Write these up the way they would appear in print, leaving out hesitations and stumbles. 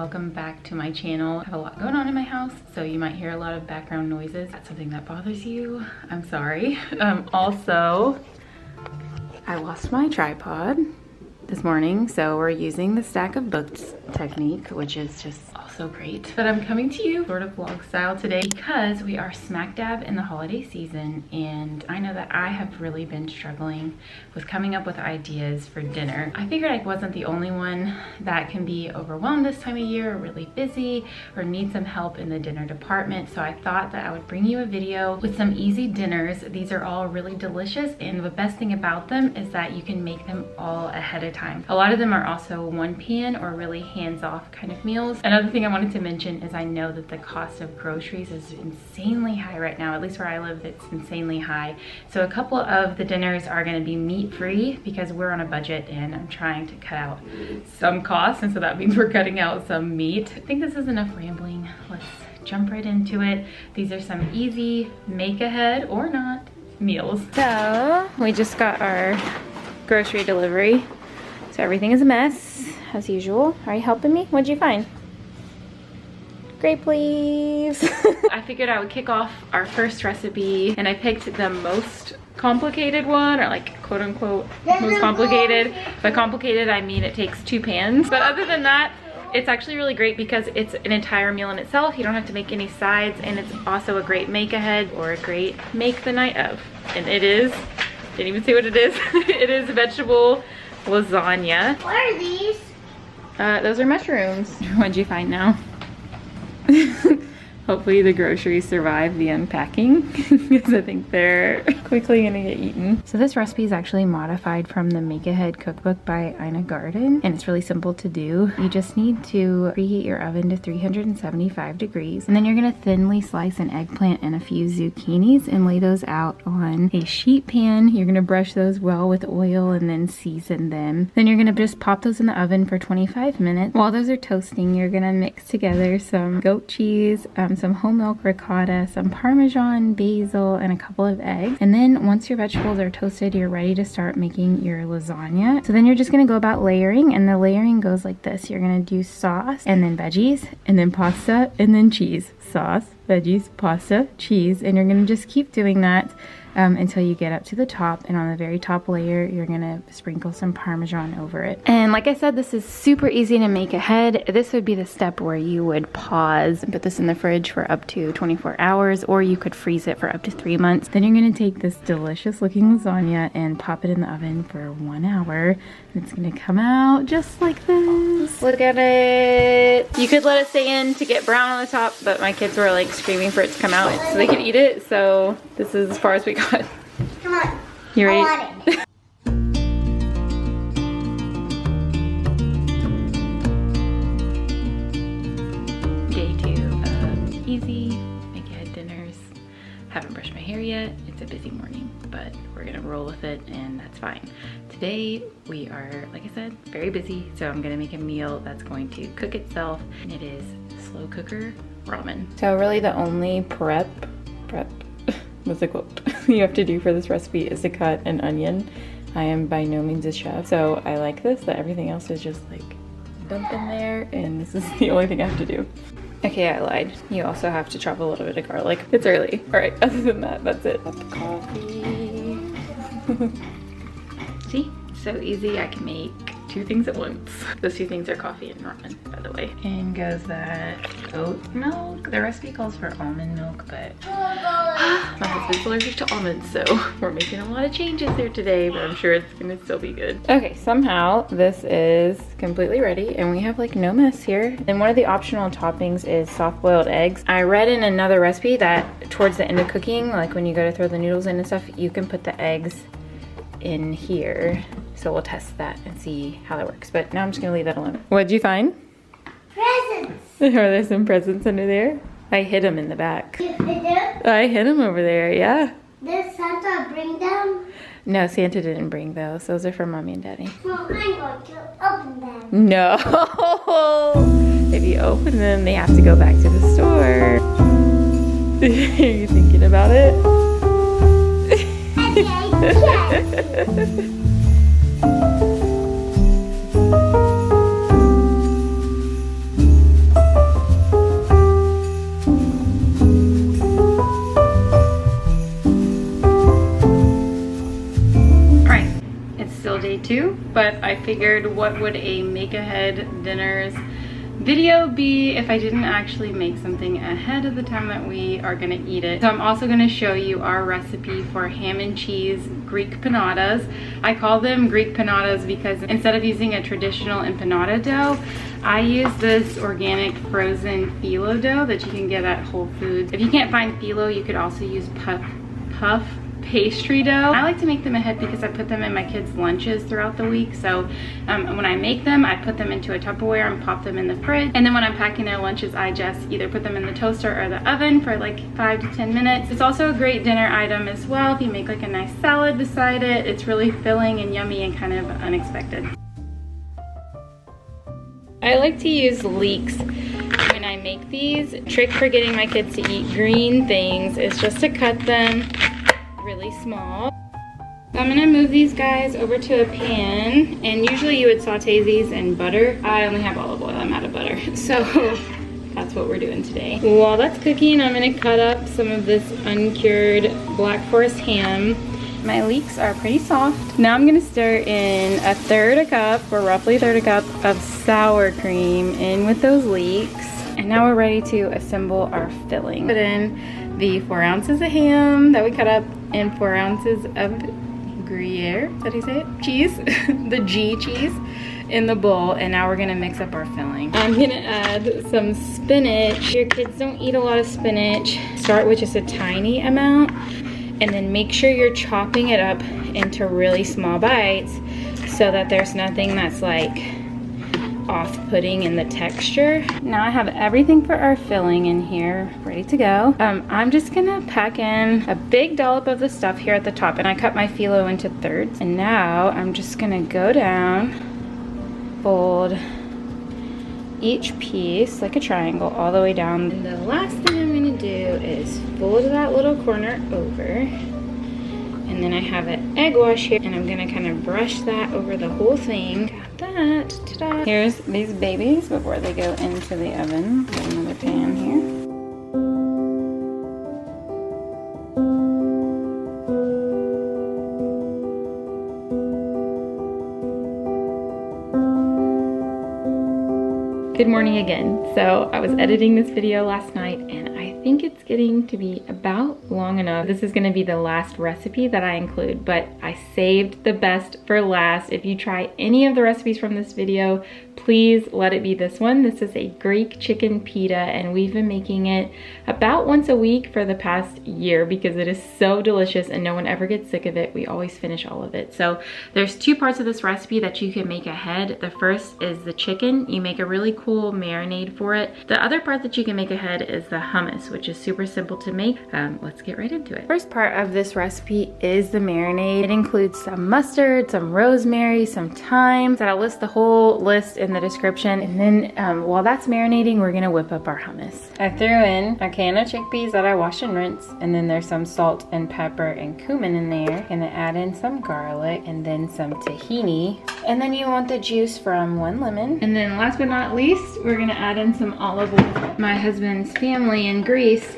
welcome back to my channel. I have a lot going on in my house, so you might hear a lot of background noises. If that's something that bothers you, I'm sorry. Also, I lost my tripod this morning, so we're using the stack of books technique, which is just also great. But I'm coming to you sort of vlog style today because we are smack dab in the holiday season, and I know that I have really been struggling with coming up with ideas for dinner. I figured I wasn't the only one that can be overwhelmed this time of year, or really busy, or need some help in the dinner department. So I thought that I would bring you a video with some easy dinners. These are all really delicious, and the best thing about them is that you can make them all ahead of time. A lot of them are also one pan or really hands-off kind of meals. Another thing I wanted to mention is I know that the cost of groceries is insanely high right now. At least where I live, it's insanely high. So a couple of the dinners are going to be meat-free because we're on a budget and I'm trying to cut out some costs, and so that means we're cutting out some meat. I think this is enough rambling. Let's jump right into it. These are some easy make ahead or not meals. So we just got our grocery delivery. So everything is a mess, as usual. Are you helping me? What'd you find? Grape leaves. I figured I would kick off our first recipe, and I picked the most complicated one, or like quote unquote most complicated. By complicated, I mean it takes 2 pans. But other than that, it's actually really great because it's an entire meal in itself. You don't have to make any sides, and it's also a great make ahead or a great make the night of. And it is, didn't even say what it is. It is vegetable lasagna. What are these? Those are mushrooms. What'd you find now? Hopefully the groceries survive the unpacking because I think they're quickly gonna get eaten. So this recipe is actually modified from the Make Ahead cookbook by Ina Garten, and it's really simple to do. You just need to preheat your oven to 375 degrees, and then you're gonna thinly slice an eggplant and a few zucchinis and lay those out on a sheet pan. You're gonna brush those well with oil and then season them. Then you're gonna just pop those in the oven for 25 minutes. While those are toasting, you're gonna mix together some goat cheese, some whole milk ricotta, some Parmesan, basil, and a couple of eggs. And then once your vegetables are toasted, you're ready to start making your lasagna. So then you're just gonna go about layering, and the layering goes like this. You're gonna do sauce, and then veggies, and then pasta, and then cheese. Sauce, veggies, pasta, cheese, and you're gonna just keep doing that until you get up to the top, and on the very top layer you're gonna sprinkle some Parmesan over it. And like I said, this is super easy to make ahead. This would be the step where you would pause and put this in the fridge for up to 24 hours, or you could freeze it for up to 3 months. Then you're gonna take this delicious looking lasagna and pop it in the oven for 1 hour, and it's gonna come out just like this. Look at it. You could let it stay in to get brown on the top, but my kids were like screaming for it to come out so they could eat it, so this is as far as we got. Come on. You ready? I want it. Day 2 of easy make ahead dinners. Haven't brushed my hair yet. It's a busy morning, but we're gonna roll with it, and that's fine. Today we are, like I said, very busy, so I'm gonna make a meal that's going to cook itself, and it is slow cooker ramen. So really the only prep what's the quote you have to do for this recipe is to cut an onion. I am by no means a chef, so I like this, that everything else is just like dump in there, and this is the only thing I have to do. Okay, I lied. You also have to chop a little bit of garlic. It's early. All right, other than that, that's it. Coffee. See, so easy. I can make 2 things at once. Those 2 things are coffee and ramen, by the way. And goes that oat milk. The recipe calls for almond milk, but my husband's allergic to almonds, so we're making a lot of changes there today, but I'm sure it's gonna still be good. Okay, somehow this is completely ready, and we have like no mess here. And one of the optional toppings is soft-boiled eggs. I read in another recipe that towards the end of cooking, like when you go to throw the noodles in and stuff, you can put the eggs in here. So we'll test that and see how that works. But now I'm just gonna leave that alone. What'd you find? Presents. Are there some presents under there? I hid them in the back. You hid them? I hid them over there, yeah. Did Santa bring them? No, Santa didn't bring those. Those are for Mommy and Daddy. Well, I'm going to open them. No. If you open them, they have to go back to the store. Are you thinking about it? Okay, yes. figured what would a make ahead dinners video be if I didn't actually make something ahead of the time that we are gonna eat it. So I'm also gonna show you our recipe for ham and cheese Greek panadas. I call them Greek panadas because instead of using a traditional empanada dough, I use this organic frozen phyllo dough that you can get at Whole Foods. If you can't find phyllo, you could also use puff pastry dough. I like to make them ahead because I put them in my kids' lunches throughout the week. So when I make them, I put them into a Tupperware and pop them in the fridge. And then when I'm packing their lunches, I just either put them in the toaster or the oven for like 5 to 10 minutes. It's also a great dinner item as well. If you make like a nice salad beside it, it's really filling and yummy and kind of unexpected. I like to use leeks when I make these. Trick for getting my kids to eat green things is just to cut them really small. I'm gonna move these guys over to a pan, and usually you would saute these in butter. I only have olive oil, I'm out of butter. So that's what we're doing today. While that's cooking, I'm gonna cut up some of this uncured Black Forest ham. My leeks are pretty soft. Now I'm gonna stir in a roughly a third a cup of sour cream in with those leeks. And now we're ready to assemble our filling. Put in the 4 ounces of ham that we cut up and 4 ounces of Gruyere, is that how you say it? Cheese, the G cheese in the bowl. And now we're gonna mix up our filling. I'm gonna add some spinach. Your kids don't eat a lot of spinach. Start with just a tiny amount and then make sure you're chopping it up into really small bites so that there's nothing that's like off-putting in the texture. Now I have everything for our filling in here ready to go. I'm just gonna pack in a big dollop of the stuff here at the top, and I cut my phyllo into thirds. And now I'm just gonna go down, fold each piece like a triangle all the way down. And the last thing I'm gonna do is fold that little corner over. And then I have an egg wash here, and I'm gonna kind of brush that over the whole thing. Got that, ta-da. Here's these babies before they go into the oven. Got another pan here. Good morning again. So I was editing this video last night, and I think it's getting to be about long enough. This is gonna be the last recipe that I include, but I saved the best for last. If you try any of the recipes from this video, please let it be this one. This is a Greek chicken pita, and we've been making it about once a week for the past year because it is so delicious and no one ever gets sick of it. We always finish all of it. So there's 2 parts of this recipe that you can make ahead. The first is the chicken. You make a really cool marinade for it. The other part that you can make ahead is the hummus, which is super simple to make. Let's get right into it. First part of this recipe is the marinade. It includes some mustard, some rosemary, some thyme. So I'll list the whole list in the description. And then while that's marinating, we're gonna whip up our hummus. I threw in a can of chickpeas that I washed and rinsed, and then there's some salt and pepper and cumin in there. Gonna add in some garlic and then some tahini. And then you want the juice from 1 lemon. And then last but not least, we're gonna add in some olive oil. My husband's family in Greece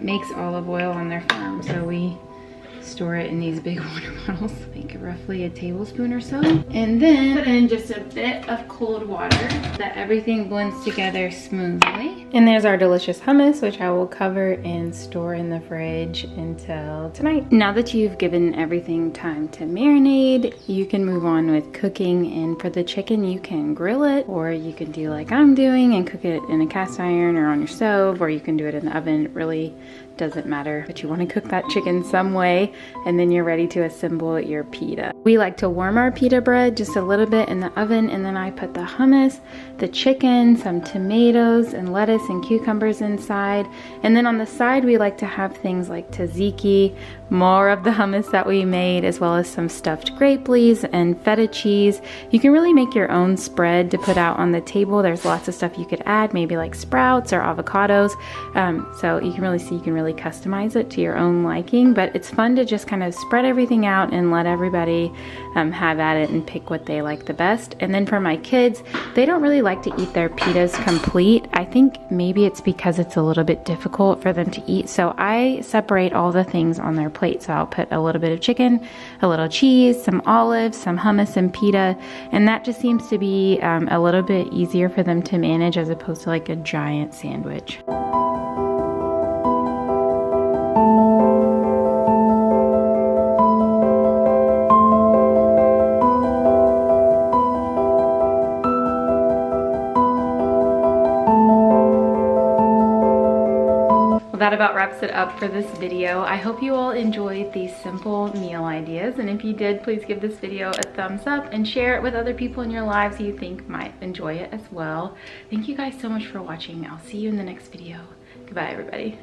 makes olive oil on their farm, so we store it in these big water bottles, like roughly a tablespoon or so. And then put in just a bit of cold water so that everything blends together smoothly. And there's our delicious hummus, which I will cover and store in the fridge until tonight. Now that you've given everything time to marinate, you can move on with cooking. And for the chicken, you can grill it, or you can do like I'm doing and cook it in a cast iron or on your stove, or you can do it in the oven. It really doesn't matter, but you want to cook that chicken some way, and then you're ready to assemble your pita. We like to warm our pita bread just a little bit in the oven, and then I put the hummus, the chicken, some tomatoes and lettuce and cucumbers inside. And then on the side, we like to have things like tzatziki, more of the hummus that we made, as well as some stuffed grape leaves and feta cheese. You can really make your own spread to put out on the table. There's lots of stuff you could add, maybe like sprouts or avocados. So you can really see, you can really customize it to your own liking, but it's fun to just kind of spread everything out and let everybody have at it and pick what they like the best. And then for my kids, they don't really like to eat their pitas complete. I think maybe it's because it's a little bit difficult for them to eat. So I separate all the things on their plate. So I'll put a little bit of chicken, a little cheese, some olives, some hummus and pita. And that just seems to be a little bit easier for them to manage as opposed to like a giant sandwich. That about wraps it up for this video. I hope you all enjoyed these simple meal ideas, and if you did, please give this video a thumbs up and share it with other people in your lives who you think might enjoy it as well. Thank you guys so much for watching. I'll see you in the next video. Goodbye, everybody.